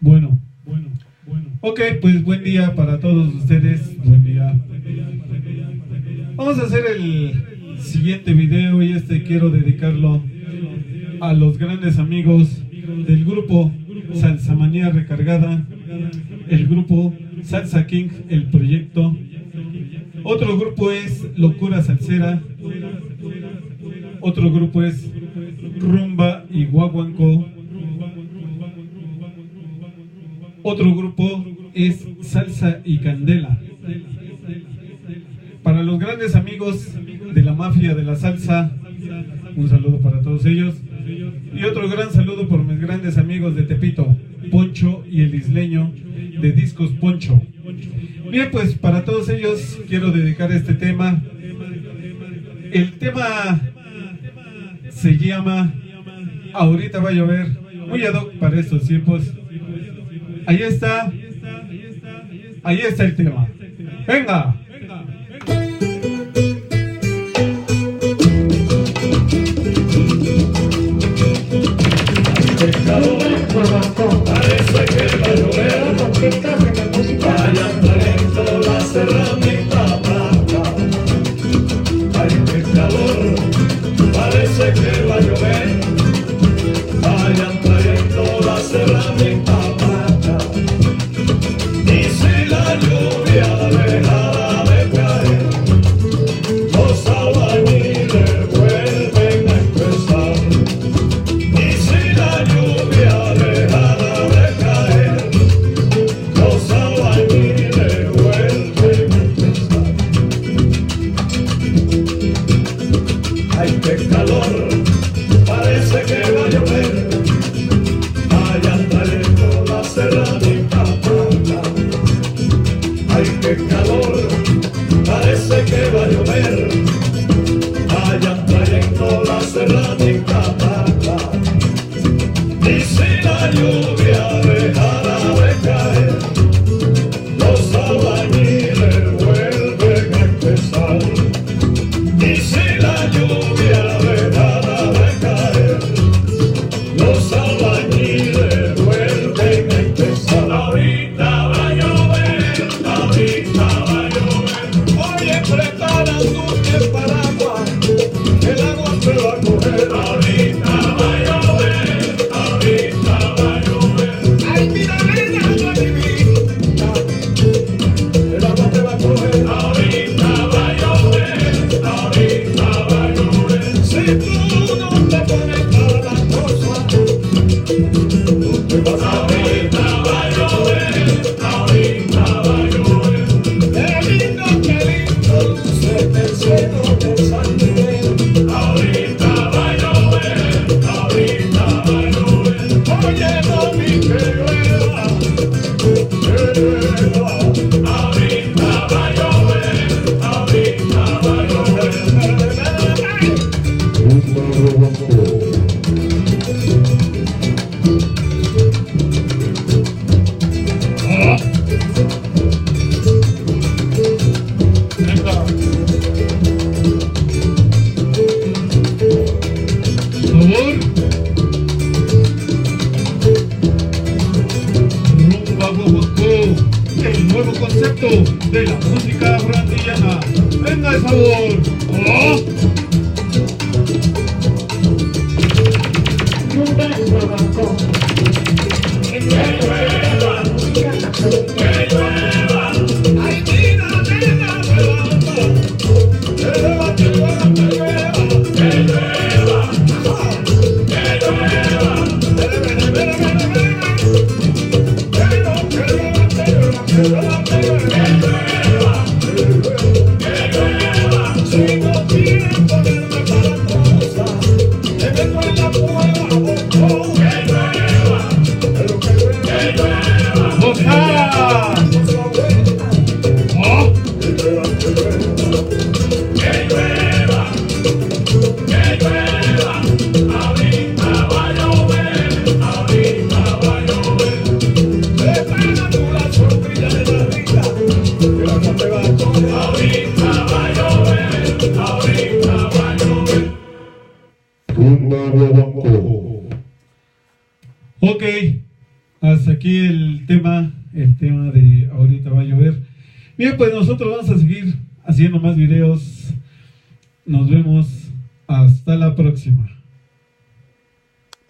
Bueno. Ok, pues buen día para todos ustedes. Buen día. Vamos a hacer el siguiente video y quiero dedicarlo a los grandes amigos del grupo Salsa Manía Recargada, el grupo Salsa King, el proyecto. Otro grupo es Locura Salsera. Otro grupo es Rumba y Guaguancó. Otro grupo es Salsa y Candela. Para los grandes amigos de la mafia de la salsa, un saludo para todos ellos. Y otro gran saludo por mis grandes amigos de Tepito, Poncho y el isleño de Discos Poncho. Bien, pues para todos ellos quiero dedicar este tema. El tema se llama Ahorita va a llover, muy ad hoc para estos tiempos. Ahí está el tema. ¡Venga! Parece que va a llover. Vayan trayendo las herramientas blancas. Ay, qué calor. Parece que va a llover. Vayan trayendo las herramientas blancas. Y si la lluvia dejara de caer, los albañiles vuelven a empezar. Y si la lluvia dejara de caer, los albañiles vuelven a empezar. Ay, qué calor, parece que va a llover. Vayan trayendo las herramientas blancas. Ay, qué calor, parece que va a llover. Vayan trayendo las herramientas blancas. Y si la lluvia dejara de caer, los albañiles vuelven a empezar. Y si la lluvia dejara de caer, los albañiles vuelven a empezar. Ahorita va a llover, ahorita va a llover. Oye, prepara tu paraguas, el agua se va a correr. Ahorita va a llover, ahorita va a llover. Ay, mira, nena, no adivina, el agua te va a correr. Ahorita va a llover, ahorita va a llover. Si tú no te pones para la cosa, tú te vas a ver. Ahorita va a llover, ahorita va a llover. Qué lindo luce el cielo de San Miguel. Ahorita va a llover, ahorita va a llover. Oye, mami, que llueva, que llueva. Ahorita va a llover, ahorita va a llover. Rumba Guaguancó, el nuevo concepto de la música brandillana. ¡Venga el sabor! ¡Oh! Que llueva, que llueva. Ay, mira, nena, levanta. Que llueva, que llueva, que llueva. Que llueva, que llueva. Ven, ven, ven, ven, ven. Que llueva, que llueva, que llueva, que llueva, que llueva. Que llueva. Si no quieren ponerme para cosa, me meto en la puerta, oh, que llueva. Hasta aquí el tema de ahorita va a llover. Bien, pues nosotros vamos a seguir haciendo más videos. Nos vemos hasta la próxima.